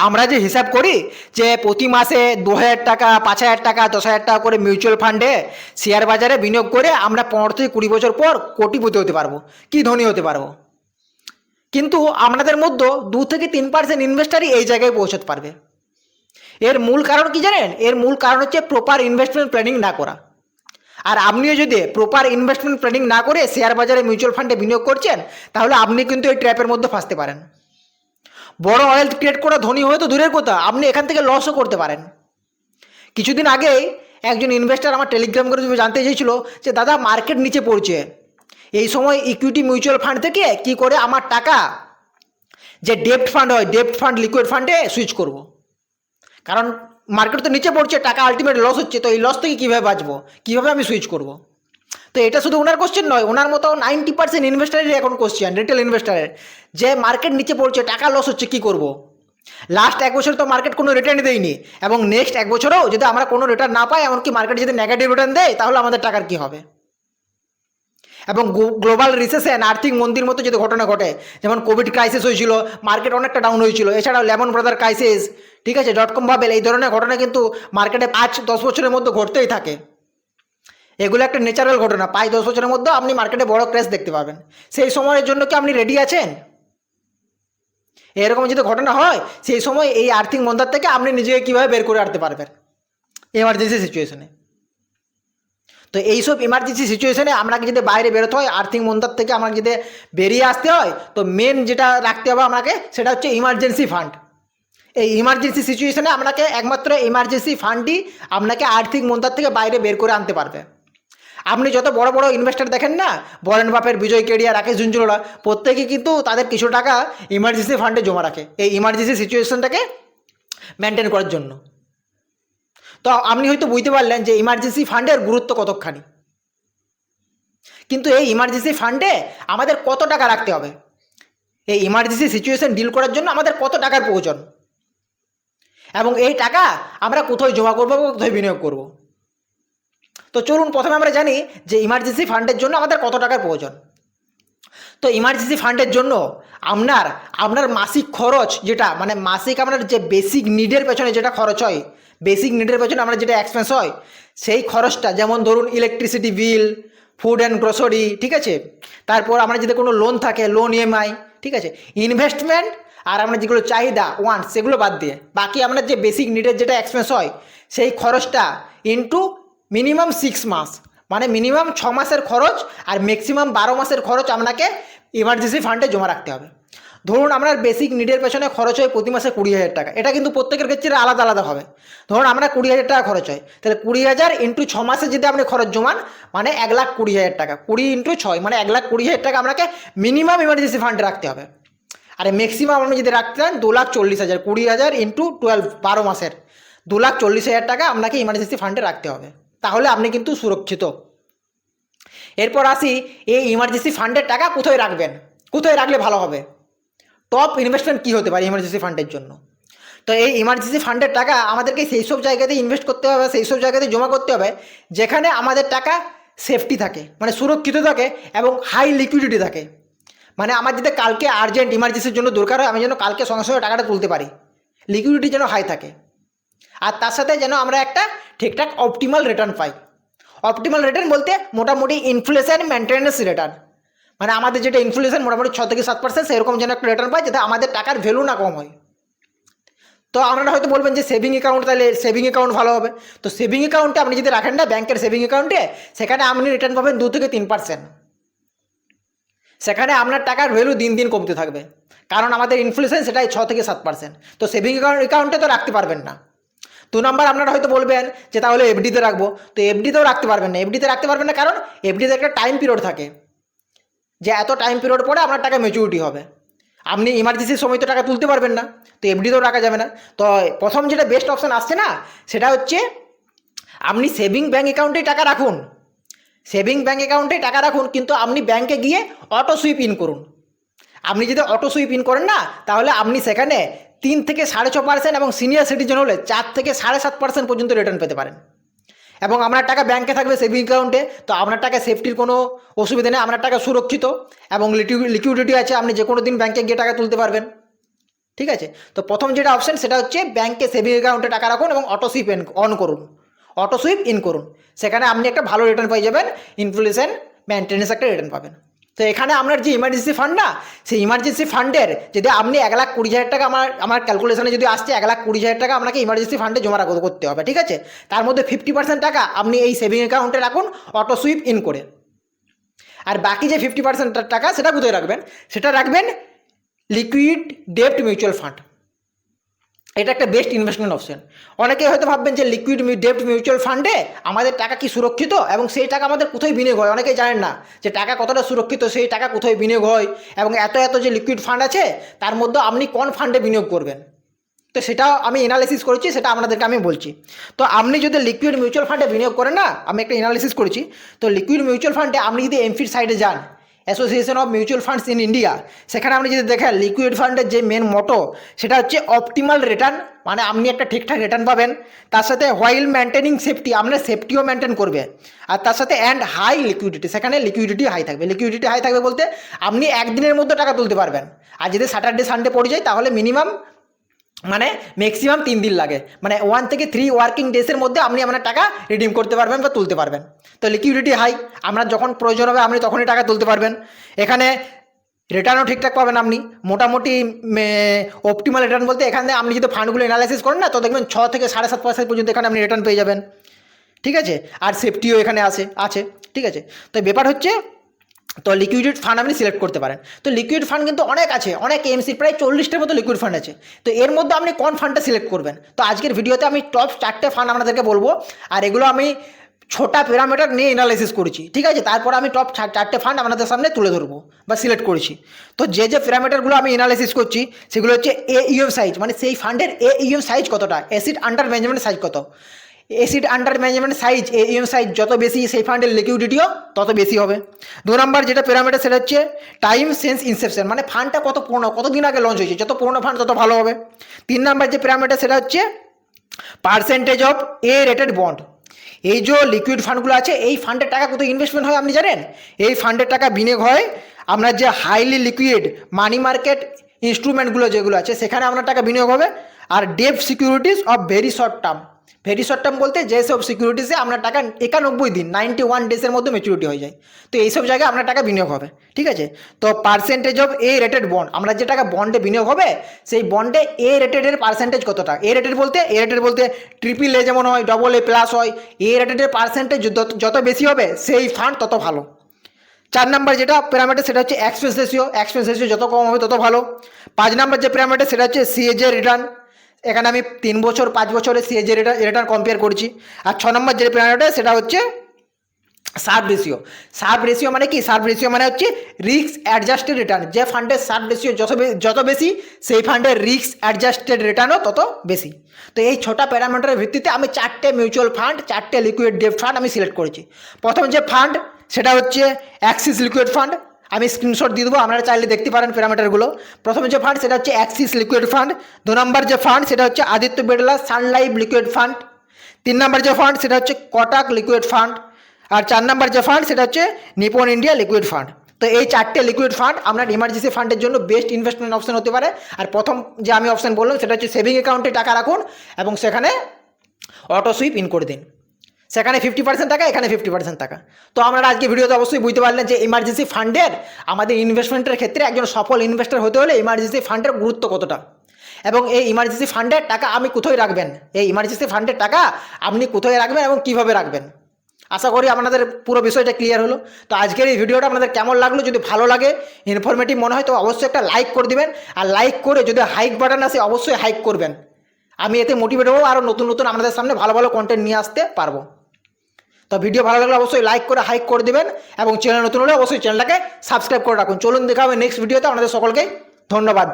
আমরা যে হিসাব করি যে প্রতি মাসে 2,000 টাকা, 5,000 টাকা, 10,000 টাকা করে মিউচুয়াল ফান্ডে শেয়ার বাজারে বিনিয়োগ করে আমরা 15 থেকে 20 বছর পর কোটিপতি হতে পারবো, কি ধনী হতে পারবো। কিন্তু আপনাদের মধ্যে 2 থেকে 3% ইনভেস্টারই এই জায়গায় পৌঁছতে পারবে। এর মূল কারণ কি জানেন? এর মূল কারণ হচ্ছে প্রপার ইনভেস্টমেন্ট প্ল্যানিং না করা। আর আপনিও যদি প্রপার ইনভেস্টমেন্ট প্ল্যানিং না করে শেয়ার বাজারে মিউচুয়াল ফান্ডে বিনিয়োগ করছেন, তাহলে আপনি কিন্তু এই ট্র্যাপের মধ্যে ফাঁসতে পারেন। বড় ওয়েলথ ক্রিয়েট করা ধনী হয়ে তো দূরের কথা, আপনি এখান থেকে লসও করতে পারেন। কিছুদিন আগেই একজন ইনভেস্টর আমার টেলিগ্রাম করে জানতে চেয়েছিল যে দাদা মার্কেট নিচে পড়ছে, এই সময় ইকুইটি মিউচুয়াল ফান্ড থেকে কি করে আমার টাকা যে ডেপ্ট ফান্ড হয়, ডেপ্ট ফান্ড লিকুইড ফান্ডে সুইচ করব। কারণ মার্কেট তো নিচে পড়ছে, টাকা আলটিমেট লস হচ্ছে, তো এই লস থেকে কীভাবে বাঁচবো, কীভাবে আমি সুইচ করব। তো এটা শুধু ওনার কোশ্চেন নয়, ওনার মতো 90% ইনভেস্টারেরই এখন কোশ্চেন, রিটেল ইনভেস্টারের, যে মার্কেট নিচে পড়ছে, টাকা লস হচ্ছে, কী করব। লাস্ট 1 বছর তো মার্কেট কোনো রিটার্ন দেয়নি, এবং নেক্সট 1 বছরেও যদি আমরা কোনো রিটার্ন না পাই, এমনকি মার্কেট যদি নেগেটিভ রিটার্ন দেয়, তাহলে আমাদের টাকার কী হবে। এবং গ্লোবাল রিসেশন, আর্থিক মন্দির মতো যদি ঘটনা ঘটে, যেমন কোভিড ক্রাইসিস হয়েছিল, মার্কেট অনেকটা ডাউন হয়েছিল, এছাড়াও লেমন ব্রাদার ক্রাইসিস, ঠিক আছে, ডটকম বাবেল, এই ধরনের ঘটনা কিন্তু মার্কেটে 5-10 বছরের মধ্যে ঘটতেই থাকে। এগুলো একটা ন্যাচারাল ঘটনা, 5-10 বছরের মধ্যে আপনি মার্কেটে বড় ক্র্যাশ দেখতে পাবেন। সেই সময়ের জন্য কি আপনি রেডি আছেন? এরকম যদি ঘটনা হয়, সেই সময় এই আর্থিক মন্দার থেকে আপনি নিজেকে কীভাবে বের করে আনতে পারবেন এমার্জেন্সি সিচুয়েশনে। তো এইসব ইমার্জেন্সি সিচুয়েশনে আপনাকে যদি বাইরে বেরোতে হয়, আর্থিক মন্দার থেকে আমাকে যদি বেরিয়ে আসতে হয়, তো মেন যেটা রাখতে হবে আপনাকে, সেটা হচ্ছে ইমার্জেন্সি ফান্ড। এই ইমার্জেন্সি সিচুয়েশনে আপনাকে একমাত্র ইমার্জেন্সি ফান্ডই আপনাকে আর্থিক মন্দার থেকে বাইরে বের করে আনতে পারবে। আপনি যত বড় বড় ইনভেস্টর দেখেন না, বরেন বাফেট, বিজয় কেডিয়া, রাকেশ ঝুনঝুনওয়ালা, প্রত্যেকেই কিন্তু তাদের কিছু টাকা ইমার্জেন্সি ফান্ডে জমা রাখে এই ইমার্জেন্সি সিচুয়েশনটাকে মেনটেন করার জন্য। তো আপনি হয়তো বুঝতে পারলেন যে ইমার্জেন্সি ফান্ডের গুরুত্ব কতখানি। কিন্তু এই ইমার্জেন্সি ফান্ডে আমাদের কত টাকা রাখতে হবে, এই ইমার্জেন্সি সিচুয়েশন ডিল করার জন্য আমাদের কত টাকার প্রয়োজন, এবং এই টাকা আমরা কোথায় জমা করবো, কোথায় বিনিয়োগ করব। তো চলুন প্রথমে আমরা জানি যে ইমার্জেন্সি ফান্ডের জন্য আমাদের কত টাকার প্রয়োজন। তো ইমার্জেন্সি ফান্ডের জন্য আপনার মাসিক খরচ, যেটা মানে মাসিক আপনার যে বেসিক নিডের পেছনে যেটা খরচ হয়, বেসিক নিডের পেছনে আমরা যেটা এক্সপেন্স হয়, সেই খরচটা, যেমন ধরুন electricity bill, food and grocery, ঠিক আছে, তারপর আমরা যদি কোনো লোন থাকে, লোন ইএমআই, ঠিক আছে, ইনভেস্টমেন্ট, আর আমরা যেগুলো চাহিদা ওয়ান্ট, সেগুলো বাদ দিয়ে বাকি আপনার যে বেসিক নিডের যেটা এক্সপেন্স হয়, সেই খরচটা ইনটু মিনিমাম 6 মাস, মানে মিনিমাম 6 মাসের খরচ আর ম্যাক্সিমাম 12 মাসের খরচ আপনাকে ইমার্জেন্সি ফান্ডে জমা রাখতে হবে। ধরুন আপনার বেসিক নিডের পেছনে খরচ হয় প্রতি মাসে 20,000 টাকা, এটা কিন্তু প্রত্যেকের ক্ষেত্রে আলাদা আলাদা হবে। ধরুন আমরা 20,000 টাকা খরচ হয়, তাহলে 20,000 ইন্টু 6 মাসে যদি আপনি খরচ জমান, মানে 1,20,000 টাকা, 20 ইন্টু 6 মানে 1,20,000 টাকা আপনাকে মিনিমাম ইমার্জেন্সি ফান্ডে রাখতে হবে। আর ম্যাক্সিমাম আপনি যদি রাখতে চান 2,40,000, 20,000 ইন্টু 12, 12 মাসের 2,40,000 টাকা আপনাকে ইমার্জেন্সি ফান্ডে রাখতে হবে, তাহলে আপনি কিন্তু সুরক্ষিত। এরপর আসি, এই ইমার্জেন্সি ফান্ডের টাকা কোথায় রাখবেন, কোথায় রাখলে ভালো হবে, টপ ইনভেস্টমেন্ট কী হতে পারে ইমার্জেন্সি ফান্ডের জন্য। তো এই ইমার্জেন্সি ফান্ডের টাকা আমাদেরকে সেই সব জায়গাতে ইনভেস্ট করতে হবে, সেই সব জায়গাতে জমা করতে হবে যেখানে আমাদের টাকা সেফটি থাকে, মানে সুরক্ষিত থাকে, এবং হাই লিকুইডিটি থাকে। মানে আমার যদি কালকে আর্জেন্ট ইমার্জেন্সির জন্য দরকার হয়, আমি যেন কালকে সঙ্গে সঙ্গে টাকাটা তুলতে পারি, লিকুইডিটি যেন হাই থাকে, আর তার সাথে যেন আমরা একটা ঠিকঠাক অপটিমাল রিটার্ন পাই। অপটিমাল রিটার্ন বলতে মোটামুটি ইনফ্লেশন মেনটেন্যান্স রিটার্ন, মানে আমাদের যেটা ইনফ্লেশন মোটামুটি 6 থেকে 7%, সেরকম যেন একটা রিটার্ন পাই, যাতে আমাদের টাকার ভ্যালু না কম হয়। তো আপনারা হয়তো বলবেন যে সেভিং অ্যাকাউন্ট, তাহলে সেভিং অ্যাকাউন্ট ভালো হবে। তো সেভিং অ্যাকাউন্টে আপনি যদি রাখেন না, ব্যাংকের সেভিং অ্যাকাউন্টে, সেখানে আপনি রিটার্ন পাবেন 2 থেকে 3%। সেখানে আপনার টাকার ভ্যালু দিন দিন কমতে থাকবে, কারণ আমাদের ইনফ্লেশন সেটাই 6 থেকে 7%। তো সেভিং অ্যাকাউন্টে তো রাখতে পারবেন না। 2 নম্বর, আপনারা হয়তো বলবেন যে তাহলে এফডিতে রাখবো, তো এফডিতেও রাখতে পারবেন না। এফডিতে রাখতে পারবেন না কারণ এফডিতে একটা টাইম পিরিয়ড থাকে, যে এত টাইম পিরিয়ড পরে আপনার টাকা ম্যাচুরিটি হবে, আপনি ইমার্জেন্সির সময় তো টাকা তুলতে পারবেন না, তো এফডিতেও রাখা যাবে না। তো প্রথম যেটা বেস্ট অপশান আসছে না, সেটা হচ্ছে আপনি সেভিং ব্যাঙ্ক অ্যাকাউন্টেই টাকা রাখুন, সেভিং ব্যাঙ্ক অ্যাকাউন্টেই টাকা রাখুন, কিন্তু আপনি ব্যাঙ্কে গিয়ে অটো সুইপ ইন করুন। আপনি যদি অটো সুইপ ইন করেন না, তাহলে আপনি সেখানে 3 থেকে 6.5% এবং সিনিয়র সিটিজেন হলে 4 থেকে 7.5% পর্যন্ত রিটার্ন পেতে পারেন। এবং আপনার টাকা ব্যাংকে থাকবে সেভিং অ্যাকাউন্টে, তো আপনার টাকা সেফটির কোনো অসুবিধা নেই, আপনার টাকা সুরক্ষিত এবং লিকুইডিটি আছে, আপনি যে কোনো দিন ব্যাংকে গিয়ে টাকা তুলতে পারবেন, ঠিক আছে। তো প্রথম যেটা অপশান সেটা হচ্ছে ব্যাংকে সেভিং অ্যাকাউন্টে টাকা রাখুন এবং অটো সুইপ অন করুন, অটো সুইপ ইন করুন। সেখানে আপনি একটা ভালো রিটার্ন পেয়ে যাবেন, ইনফ্লেশন মেনটেন্যান্স একটা রিটার্ন পাবেন। তো এখানে আপনার যে ইমার্জেন্সি ফান্ড না, সেই ইমার্জেন্সি ফান্ডের যদি আপনি 1,20,000 টাকা, আমার ক্যালকুলেশনে যদি আসছে 1,20,000 টাকা আপনাকে ইমার্জেন্সি ফান্ডে জমা করতে হবে, ঠিক আছে। তার মধ্যে 50% টাকা আপনি এই সেভিং অ্যাকাউন্টে রাখুন অটো সুইপ ইন করে। আর বাকি যে 50% টাকা সেটা কোথায় রাখবেন? সেটা রাখবেন লিকুইড ডেপ্ট মিউচুয়াল ফান্ড। এটা একটা বেস্ট ইনভেস্টমেন্ট অপশন। অনেকে হয়তো ভাববেন যে লিকুইড ডেপ্ট মিউচুয়াল ফান্ডে আমাদের টাকা কি সুরক্ষিত এবং সেই টাকা আমাদের কোথায় বিনিয়োগ হয়, অনেকেই জানেন না যে টাকা কতটা সুরক্ষিত, সেই টাকা কোথায় বিনিয়োগ হয় এবং এত এত যে লিকুইড ফান্ড আছে তার মধ্যে আপনি কোন ফান্ডে বিনিয়োগ করবেন। তো সেটাও আমি এনালাইসিস করেছি, সেটা আপনাদেরকে আমি বলছি। তো আপনি যদি লিকুইড মিউচুয়াল ফান্ডে বিনিয়োগ করেন না, আমি একটা এনালাইসিস করেছি। তো লিকুইড মিউচুয়াল ফান্ডে আপনি যদি এমফির সাইডে যান, association of mutual funds in India, সেখানে আপনি যদি দেখেন লিকুইড ফান্ডের যে মেন মোটো সেটা হচ্ছে অপটিমাল রিটার্ন, মানে আপনি একটা ঠিকঠাক রিটার্ন পাবেন, তার সাথে হোয়াইল মেনটেনিং সেফটি, আপনার সেফটিও মেনটেন করবে, আর তার সাথে অ্যান্ড হাই লিকুইডিটি, সেখানে লিকুইডিটি হাই থাকবে। লিকুইডিটি হাই থাকবে বলতে আপনি একদিনের মধ্যে টাকা তুলতে পারবেন, আর যদি স্যাটারডে সানডে পড়ে যায় তাহলে মিনিমাম মানে ম্যাক্সিমাম 3 দিন লাগে, মানে 1 থেকে 3 ওয়ার্কিং ডেসের মধ্যে আপনি আপনার টাকা রিডিম করতে পারবেন বা তুলতে পারবেন। তো লিকুইডিটি হাই, আপনার যখন প্রয়োজন হবে আপনি তখনই টাকা তুলতে পারবেন। এখানে রিটার্নও ঠিকঠাক পাবেন আপনি, মোটামুটি অপটিমাল রিটার্ন বলতে এখানে আপনি যদি ফান্ডগুলো অ্যানালাইসিস করেন না, তো দেখবেন 6 থেকে 7.5% পর্যন্ত এখানে আপনি রিটার্ন পেয়ে যাবেন, ঠিক আছে। আর সেফটিও এখানে আছে, ঠিক আছে। তো ব্যাপার হচ্ছে, তো লিকুইড ফান্ড আপনি সিলেক্ট করতে পারেন। তো লিকুইড ফান্ড কিন্তু অনেক আছে, অনেক এমসি, প্রায় 40টার মতো লিকুইড ফান্ড আছে। তো এর মধ্যে আপনি কোন ফান্ডটা সিলেক্ট করবেন? তো আজকের ভিডিওতে আমি টপ 4টে ফান্ড আপনাদেরকে বলবো, আর এগুলো আমি ছোটা প্যারামিটার নিয়ে অ্যানালাইসিস করেছি, ঠিক আছে। তারপর আমি টপ 4টে ফান্ড আপনাদের সামনে তুলে ধরবো বা সিলেক্ট করেছি। তো যে প্যারামিটারগুলো আমি অ্যানালাইসিস করছি সেগুলো হচ্ছে AUM সাইজ, মানে সেই ফান্ডের AUM সাইজ কতটা, অ্যাসেট আন্ডার ম্যানেজমেন্ট সাইজ কত। Asset under management size, AUM size যত বেশি, সেই ফান্ডের লিকুইডিটিও তত বেশি হবে। 2 নম্বর যেটা প্যারামিটার সেটা হচ্ছে টাইম সিন্স ইনসেপশন, মানে ফান্ডটা কত পুরনো, কতদিন আগে লঞ্চ হয়েছে, যত পুরনো ফান্ড তত ভালো হবে। 3 নম্বর যে প্যারামিটার সেটা হচ্ছে percentage of A rated bond. এই যে লিকুইড ফান্ডগুলো আছে, এই ফান্ডের টাকা কোথায় ইনভেস্টমেন্ট হয় আপনি জানেন? এই ফান্ডের টাকা বিনিয়োগ হয় আপনার যে হাইলি লিকুইড মানি মার্কেট ইনস্ট্রুমেন্টগুলো যেগুলো আছে সেখানে আপনার টাকা বিনিয়োগ হবে। আর ডেপ্ট securities of very short term, very short term বলতে যেসব সিকিউরিটিসে আপনার টাকা 91 দিন 91 ডেজের মধ্যে ম্যাচুরিটি হয়ে যায়, তো এইসব জায়গায় আপনার টাকা বিনিয়োগ হবে, ঠিক আছে। তো percentage of A rated bond, আমরা যে টাকা বন্ডে বিনিয়োগ হবে সেই বন্ডে A রেটেডের পার্সেন্টেজ কতটা। A রেটেড বলতে AAA যেমন হয়, AA+ হয়, A রেটেডের পার্সেন্টেজ যত বেশি হবে সেই ফান্ড তত ভালো। 4 নম্বর যেটা প্যারামিটার সেটা হচ্ছে এক্সপেন্স রেশিও যত কম হবে তত ভালো। 5 নম্বর যে প্যারামিটার সেটা হচ্ছে CAG রিটার্ন, এখানে আমি 3 বছর 5 বছরের CAG রিটার্ন কম্পেয়ার করছি। আর 6 নম্বর যে প্যারামিটার সেটা হচ্ছে সার্ভ রেশিও মানে কি? সার্ভ রেশিও মানে হচ্ছে রিস্ক অ্যাডজাস্টেড রিটার্ন, যে ফান্ডের সার্ভ রেশিও যত বেশি সেই ফান্ডের রিস্ক অ্যাডজাস্টেড রিটার্নও তত বেশি। তো এই 6টা প্যারামিটারের ভিত্তিতে আমি 4টে মিউচুয়াল ফান্ড, 4টে লিকুইড ডেপ্ট ফান্ড আমি সিলেক্ট করেছি। প্রথম যে ফান্ড সেটা হচ্ছে অ্যাক্সিস লিকুইড ফান্ড, আমি স্ক্রিনশট দিয়ে দেবো, আপনারা চাইলে দেখতে পারেন প্যারামিটারগুলো। প্রথমে যে ফান্ড সেটা হচ্ছে অ্যাক্সিস লিকুইড ফান্ড। 2 নম্বর যে ফান্ড সেটা হচ্ছে আদিত্য বিড়লা সান লাইফ লিকুইড ফান্ড। 3 নম্বর যে ফান্ড সেটা হচ্ছে কোটাক লিকুইড ফান্ড। আর 4 নম্বর যে ফান্ড সেটা হচ্ছে নিপন ইন্ডিয়া লিকুইড ফান্ড। তো এই 4টে লিকুইড ফান্ড আপনার ইমার্জেন্সি ফান্ডের জন্য বেস্ট ইনভেস্টমেন্ট অপশন হতে পারে। আর প্রথম যে আমি অপশন বললাম সেটা হচ্ছে সেভিং অ্যাকাউন্টে টাকা রাখুন এবং সেখানে অটো সুইপ ইন করে দিন, সেখানে 50% টাকা, এখানে 50% টাকা। তো আপনারা আজকে ভিডিওতে অবশ্যই বুঝতে পারলেন যে ইমার্জেন্সি ফান্ডের আমাদের ইনভেস্টমেন্টের ক্ষেত্রে একজন সফল ইনভেস্টর হতে হলে ইমার্জেন্সি ফান্ডের গুরুত্ব কতটা, এবং এই ইমার্জেন্সি ফান্ডের টাকা আমি কোথায় রাখবেন, এই ইমার্জেন্সি ফান্ডের টাকা আপনি কোথায় রাখবেন এবং কীভাবে রাখবেন। আশা করি আপনাদের পুরো বিষয়টা ক্লিয়ার হলো। তো আজকের এই ভিডিওটা আপনাদের কেমন লাগলো, যদি ভালো লাগে, ইনফরমেটিভ মনে হয় তো অবশ্যই একটা লাইক করে দিবেন। আর লাইক করে যদি হাইক বাটন আসে অবশ্যই হাইক করবেন, আমি এতে মোটিভেট হবো আরও নতুন নতুন আপনাদের সামনে ভালো ভালো কন্টেন্ট নিয়ে আসতে পারবো। তো ভিডিও ভালো লাগলে অবশ্যই লাইক করে হাইক করে দেবেন এবং চ্যানেল নতুন হলে অবশ্যই চ্যানেলটাকে সাবস্ক্রাইব করে রাখুন। চলুন দেখা হবে নেক্সট ভিডিওতে। আপনাদের সকলকে ধন্যবাদ।